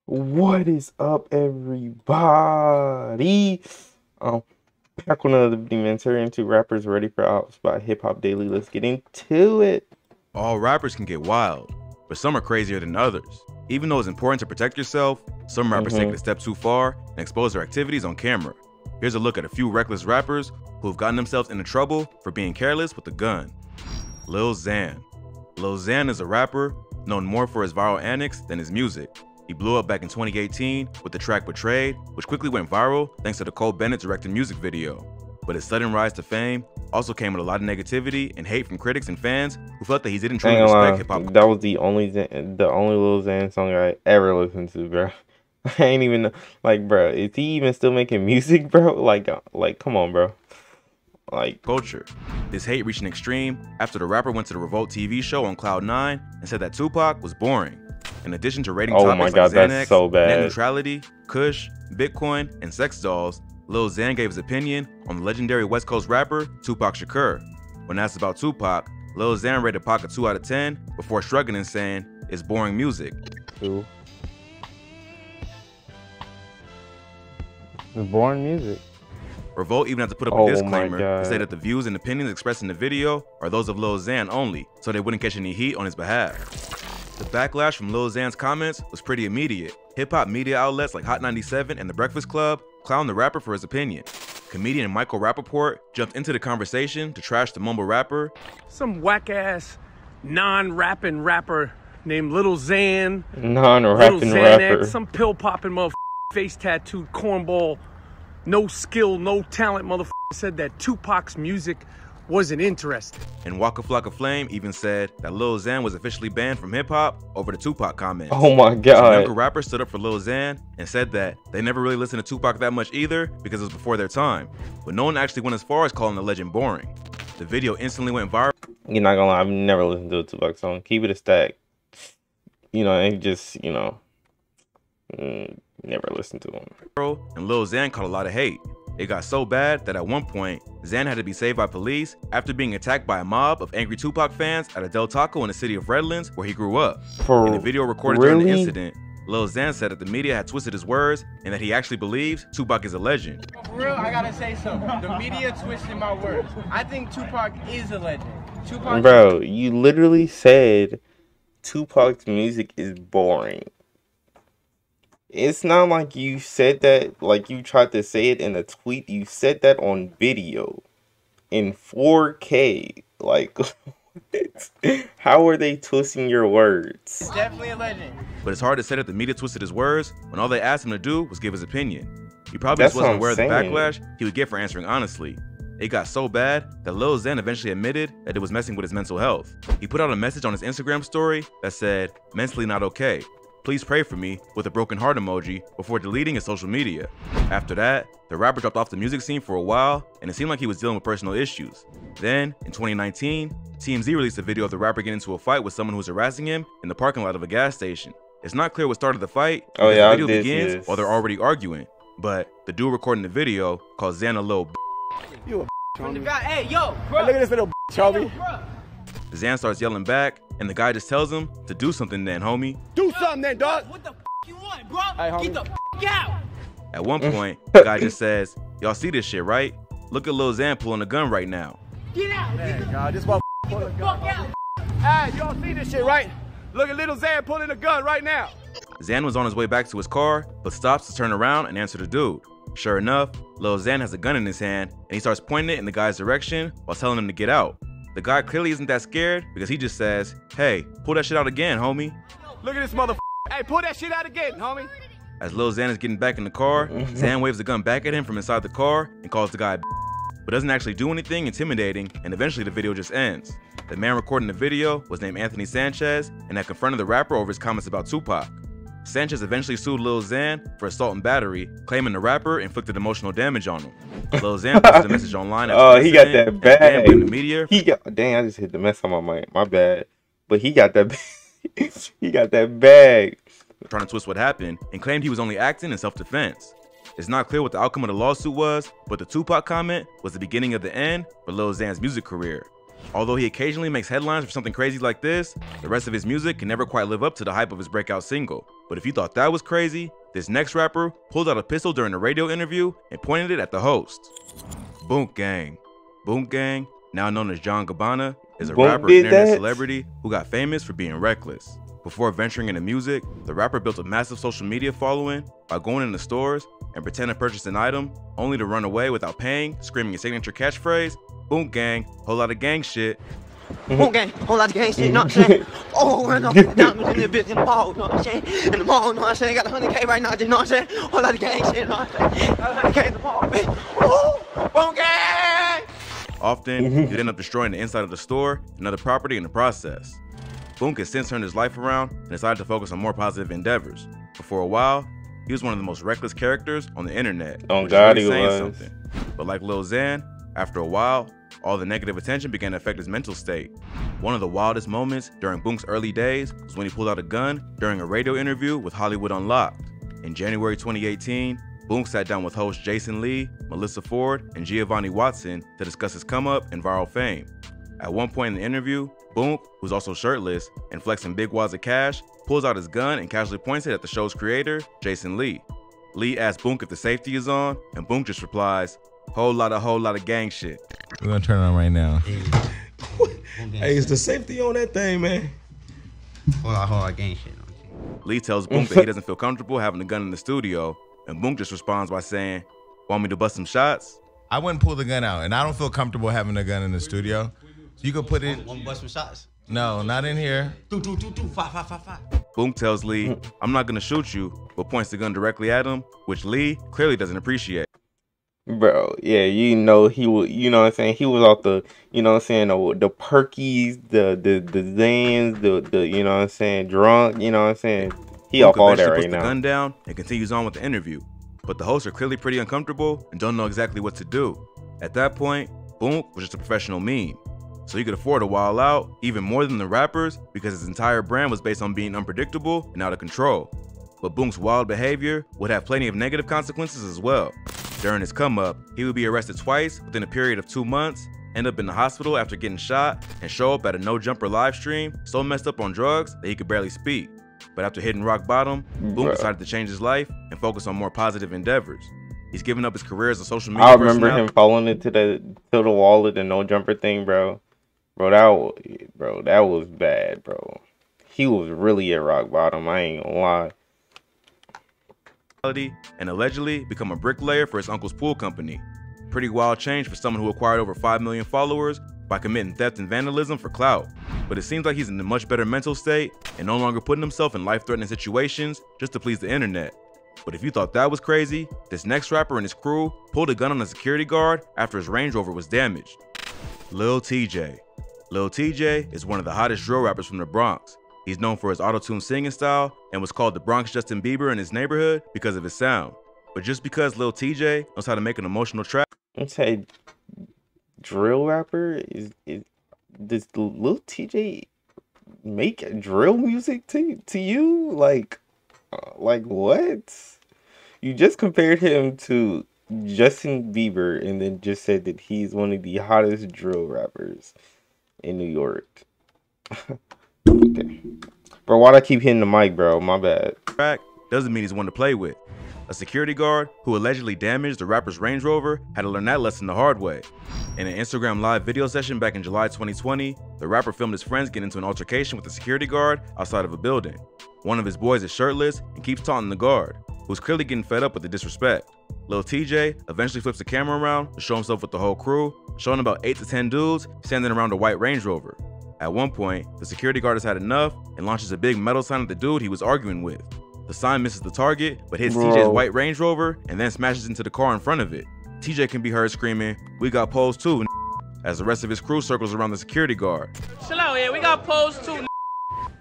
What is up, everybody? Um, Back with another documentary into rappers ready for ops by Hip Hop Daily. Let's get into it. All rappers can get wild, but some are crazier than others. Even though it's important to protect yourself, some rappers take it a step too far and expose their activities on camera. Here's a look at a few reckless rappers who have gotten themselves into trouble for being careless with a gun. Lil Xan. Lil Xan is a rapper known more for his viral antics than his music. He blew up back in 2018 with the track Betrayed, which quickly went viral thanks to the Cole Bennett directed music video. But his sudden rise to fame also came with a lot of negativity and hate from critics and fans who felt that he didn't truly respect hip-hop. That was the only Lil Xan song I ever listened to, bro. I ain't even like, bro. Is he even still making music, bro? Like, come on, bro. Like, Culture. This hate reached an extreme after the rapper went to the Revolt TV show on Cloud 9 and said that Tupac was boring. In addition to rating topics like Xanax, so bad. net neutrality, Kush, Bitcoin, and sex dolls, Lil Xan gave his opinion on the legendary West Coast rapper Tupac Shakur. When asked about Tupac, Lil Xan rated Pac a 2 out of 10 before shrugging and saying, "It's boring music." It's boring music. Revolt even had to put up a disclaimer to say that the views and opinions expressed in the video are those of Lil Xan only, so they wouldn't catch any heat on his behalf. The backlash from Lil Xan's comments was pretty immediate. Hip-hop media outlets like Hot 97 and The Breakfast Club clowned the rapper for his opinion. Comedian Michael Rappaport jumped into the conversation to trash the mumble rapper. Some whack-ass, non-rapping rapper named Lil Xan. Non-rapping rapper. Some pill-popping motherfucker, face-tattooed cornball, no skill, no talent motherfucker said that Tupac's music wasn't interesting. And Waka Flocka Flame even said that Lil Xan was officially banned from hip-hop over the Tupac comments. Oh my god. Some younger rappers stood up for Lil Xan and said that they never really listened to Tupac that much either because it was before their time. But no one actually went as far as calling the legend boring. The video instantly went viral. You're not gonna lie, I've never listened to a Tupac song. Keep it a stack. You know, and just, you know, never listened to him. And Lil Xan caught a lot of hate. It got so bad that at one point, Xan had to be saved by police after being attacked by a mob of angry Tupac fans at a Del Taco in the city of Redlands where he grew up. In the video recorded during the incident, Lil Xan said that the media had twisted his words and that he actually believes Tupac is a legend. For real, I gotta say something. The media twisted my words. I think Tupac is a legend. Bro, you literally said Tupac's music is boring. It's not like you said that, like you tried to say it in a tweet. You said that on video in 4K. Like, how are they twisting your words? It's definitely a legend. But it's hard to say that the media twisted his words when all they asked him to do was give his opinion. He probably just wasn't aware of the backlash he would get for answering honestly. It got so bad that Lil Xan eventually admitted that it was messing with his mental health. He put out a message on his Instagram story that said, "Mentally not okay. Please pray for me," with a broken heart emoji before deleting his social media. After that, the rapper dropped off the music scene for a while, and it seemed like he was dealing with personal issues. Then, in 2019, TMZ released a video of the rapper getting into a fight with someone who was harassing him in the parking lot of a gas station. It's not clear what started the fight, because the video begins while they're already arguing, but the dude recording the video calls Xan a little You a hey, yo, bro. Look at this little homie. Xan starts yelling back, and the guy just tells him to do something then, homie. Do something then, dog. What the you want, bro? Hey, get the out. At one point, the guy just says, "Y'all see this shit, right? Look at Lil Xan pulling a gun right now." Get out. Man, God, this pulling a gun. Hey, y'all see this shit, right? Look at Lil Xan pulling a gun right now. Xan was on his way back to his car, but stops to turn around and answer the dude. Sure enough, Lil Xan has a gun in his hand, and he starts pointing it in the guy's direction while telling him to get out. The guy clearly isn't that scared because he just says, "Hey, pull that shit out again, homie." Look at this motherfucker. Hey, pull that shit out again, homie. As Lil Xan is getting back in the car, Xan waves the gun back at him from inside the car and calls the guy but doesn't actually do anything intimidating, and eventually the video just ends. The man recording the video was named Anthony Sanchez and had confronted the rapper over his comments about Tupac. Sanchez eventually sued Lil Xan for assault and battery, claiming the rapper inflicted emotional damage on him. Lil Xan posted a message online. Oh, he got that bag. The media. Dang, I just hit the mess on my mic. My bad. But he got that. He got that bag. Trying to twist what happened and claimed he was only acting in self-defense. It's not clear what the outcome of the lawsuit was, but the Tupac comment was the beginning of the end for Lil Xan's music career. Although he occasionally makes headlines for something crazy like this, the rest of his music can never quite live up to the hype of his breakout single. But if you thought that was crazy, this next rapper pulled out a pistol during a radio interview and pointed it at the host. Boonk Gang. Boonk Gang, now known as John Gabbana, is a rapper and internet celebrity who got famous for being reckless. Before venturing into music, the rapper built a massive social media following by going into stores and pretending to purchase an item, only to run away without paying, screaming his signature catchphrase, Boonk Gang, whole lot of gang shit. Boonk Gang, whole lot of gang shit, you know what I'm saying? Oh, and I'm diamonds in the bitch in the mall, you know what I'm saying? In the mall, you know what I'm saying? Got 100K right now, you know what I'm saying? Whole lot of gang shit, you know what I'm saying? Got 100K in the mall, bitch. Oh, Boonk Gang! Often, he'd end up destroying the inside of the store and other property in the process. Boonk has since turned his life around and decided to focus on more positive endeavors. But for a while, he was one of the most reckless characters on the internet. Oh God, he was. Something. But like Lil Xan, after a while, all the negative attention began to affect his mental state. One of the wildest moments during Boonk's early days was when he pulled out a gun during a radio interview with Hollywood Unlocked. In January 2018, Boonk sat down with hosts Jason Lee, Melissa Ford, and Giovanni Watson to discuss his come-up and viral fame. At one point in the interview, Boonk, who's also shirtless and flexing big wads of cash, pulls out his gun and casually points it at the show's creator, Jason Lee. Lee asks Boonk if the safety is on, and Boonk just replies, whole lot of gang shit. We're gonna turn it on right now. Hey, is the safety on that thing, man? Whole lot of gang shit. Lee tells Boonk that he doesn't feel comfortable having a gun in the studio, and Boonk just responds by saying, want me to bust some shots? I wouldn't pull the gun out, and I don't feel comfortable having a gun in the studio. So you could put it. Want to bust some shots? No, not in here. 5. Boonk tells Lee, I'm not gonna shoot you, but points the gun directly at him, which Lee clearly doesn't appreciate. Bro, yeah, you know he was, you know what I'm saying, he was off the, you know what I'm saying, the perkies, the Zans, the you know what I'm saying, drunk, you know what I'm saying, he Boonk off all that right puts now. The gun down and continues on with the interview, but the hosts are clearly pretty uncomfortable and don't know exactly what to do. At that point, Boonk was just a professional meme, so he could afford to wild out even more than the rappers because his entire brand was based on being unpredictable and out of control. But Boonk's wild behavior would have plenty of negative consequences as well. During his come-up, he would be arrested twice within a period of 2 months, end up in the hospital after getting shot, and show up at a no-jumper live stream so messed up on drugs that he could barely speak. But after hitting rock bottom, Boonk decided to change his life and focus on more positive endeavors. He's given up his career as a social media I remember him falling into the wall of the no-jumper thing, bro. Bro, that was bad, bro. He was really at rock bottom, I ain't gonna lie. And allegedly become a bricklayer for his uncle's pool company. Pretty wild change for someone who acquired over 5 million followers by committing theft and vandalism for clout. But it seems like he's in a much better mental state and no longer putting himself in life-threatening situations just to please the internet. But if you thought that was crazy, this next rapper and his crew pulled a gun on a security guard after his Range Rover was damaged. Lil TJ. Lil TJ is one of the hottest drill rappers from the Bronx. He's known for his auto-tune singing style and was called the Bronx Justin Bieber in his neighborhood because of his sound. But just because Lil TJ knows how to make an emotional track, I'd say drill rapper does Lil TJ make drill music to you? Like what? You just compared him to Justin Bieber and then just said that he's one of the hottest drill rappers in New York. Okay. Bro, why'd I keep hitting the mic, bro? My bad. Track doesn't mean he's one to play with. A security guard who allegedly damaged the rapper's Range Rover had to learn that lesson the hard way. In an Instagram live video session back in July 2020, the rapper filmed his friends get into an altercation with the security guard outside of a building. One of his boys is shirtless and keeps taunting the guard, who's clearly getting fed up with the disrespect. Lil TJ eventually flips the camera around to show himself with the whole crew, showing about 8 to 10 dudes standing around a white Range Rover. At one point, the security guard has had enough and launches a big metal sign at the dude he was arguing with. The sign misses the target, but hits TJ's white Range Rover and then smashes into the car in front of it. TJ can be heard screaming, "We got poles too," as the rest of his crew circles around the security guard. Chill out here, we got poles too.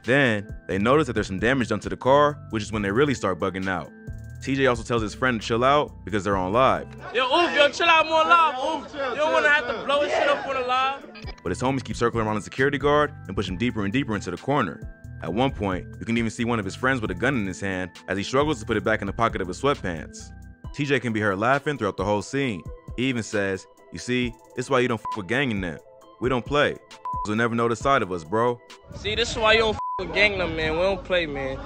Then, they notice that there's some damage done to the car, which is when they really start bugging out. TJ also tells his friend to chill out because they're on live. Yo, chill out more live, Oof. You don't want to have to blow his shit up on the live. But his homies keep circling around the security guard and push him deeper and deeper into the corner. At one point, you can even see one of his friends with a gun in his hand as he struggles to put it back in the pocket of his sweatpants. TJ can be heard laughing throughout the whole scene. He even says, "You see, this is why you don't f with gang in them. We don't play. You'll never know the side of us, bro." See, this is why you don't f with gang them, man. We don't play, man.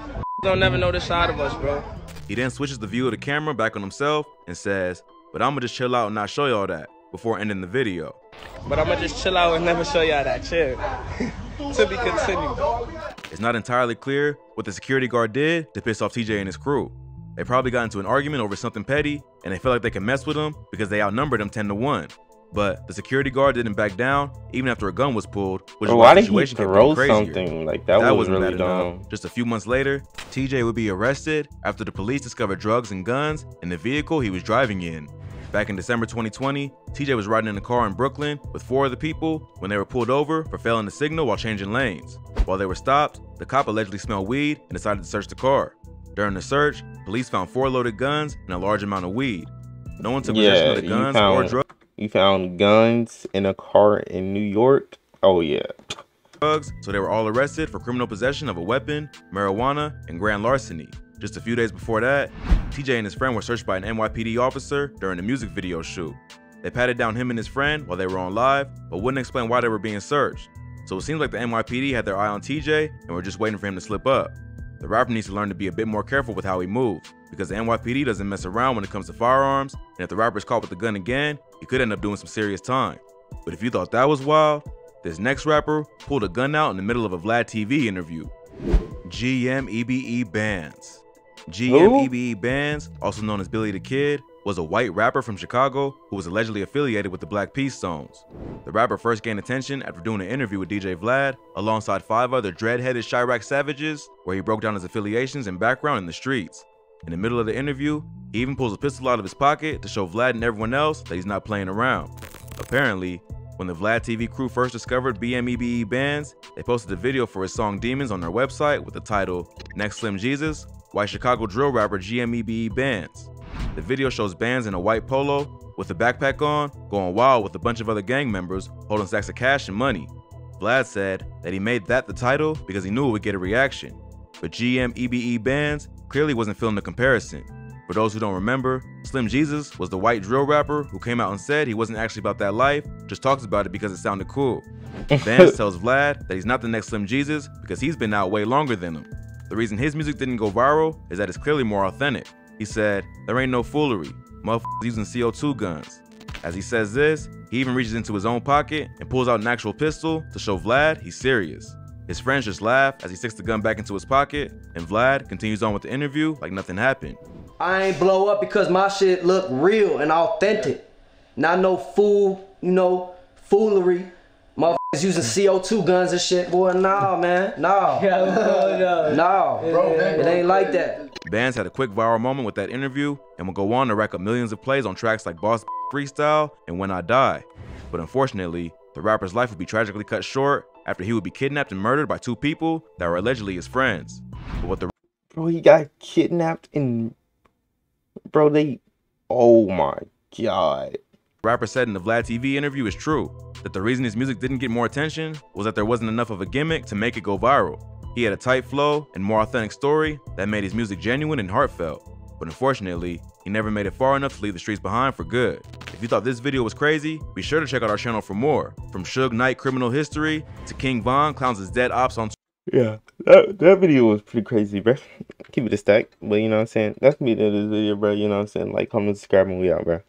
Don't never know this side of us, bro. He then switches the view of the camera back on himself and says, "But I'm gonna just chill out and not show y'all that," before ending the video. But I'm gonna just chill out and never show y'all that. Chill. To be continued. It's not entirely clear what the security guard did to piss off TJ and his crew. They probably got into an argument over something petty, and they felt like they could mess with him because they outnumbered him 10-1. But the security guard didn't back down even after a gun was pulled, which is why the situation kept getting crazier. Something like that wasn't really bad dumb. enough. Just a few months later, TJ would be arrested after the police discovered drugs and guns in the vehicle he was driving in. Back in December 2020, TJ was riding in a car in Brooklyn with 4 other people when they were pulled over for failing to signal while changing lanes. While they were stopped, the cop allegedly smelled weed and decided to search the car. During the search, police found 4 loaded guns and a large amount of weed. No one took possession of the guns or drugs. You found guns in a car in New York? Oh yeah. Drugs, so they were all arrested for criminal possession of a weapon, marijuana, and grand larceny. Just a few days before that, TJ and his friend were searched by an NYPD officer during a music video shoot. They patted down him and his friend while they were on live, but wouldn't explain why they were being searched. So it seems like the NYPD had their eye on TJ and were just waiting for him to slip up. The rapper needs to learn to be a bit more careful with how he moves, because the NYPD doesn't mess around when it comes to firearms, and if the rapper is caught with the gun again, he could end up doing some serious time. But if you thought that was wild, this next rapper pulled a gun out in the middle of a Vlad TV interview. GMEBE Bands. GMEBE Bands, also known as Billy the Kid, was a white rapper from Chicago who was allegedly affiliated with the Black Peace Zones. The rapper first gained attention after doing an interview with DJ Vlad alongside 5 other dread-headed Chirac savages, where he broke down his affiliations and background in the streets. In the middle of the interview, he even pulls a pistol out of his pocket to show Vlad and everyone else that he's not playing around. Apparently, when the Vlad TV crew first discovered BMEBE Bands, they posted a video for his song Demons on their website with the title, "Next Slim Jesus, White Chicago drill rapper GMEBE Bands." The video shows Bands in a white polo with a backpack on, going wild with a bunch of other gang members holding sacks of cash and money. Vlad said that he made that the title because he knew it would get a reaction. But GMEBE Bands clearly wasn't feeling the comparison. For those who don't remember, Slim Jesus was the white drill rapper who came out and said he wasn't actually about that life, just talks about it because it sounded cool. Bands tells Vlad that he's not the next Slim Jesus because he's been out way longer than him. The reason his music didn't go viral is that it's clearly more authentic. He said, "There ain't no foolery, motherfuckers using CO2 guns." As he says this, he even reaches into his own pocket and pulls out an actual pistol to show Vlad he's serious. His friends just laugh as he sticks the gun back into his pocket, and Vlad continues on with the interview like nothing happened. I ain't blow up because my shit look real and authentic. Not no foolery. Motherfuckers using CO2 guns and shit, boy. Nah, man. Nah. Nah. It ain't like that. Bands had a quick viral moment with that interview and will go on to rack up millions of plays on tracks like Boss Freestyle and When I Die. But unfortunately, the rapper's life would be tragically cut short after he would be kidnapped and murdered by 2 people that were allegedly his friends. But what the Bro, he got kidnapped and oh my god. Rapper said in the Vlad TV interview is true, that the reason his music didn't get more attention was that there wasn't enough of a gimmick to make it go viral. He had a tight flow and more authentic story that made his music genuine and heartfelt. But unfortunately, he never made it far enough to leave the streets behind for good. If you thought this video was crazy, be sure to check out our channel for more. From Suge Knight criminal history to King Von clowns his dead ops on Yeah, that video was pretty crazy, bro. Keep it a stack, but you know what I'm saying? That's me to this video, bro. You know what I'm saying? Like, comment, subscribe, and we out, bro.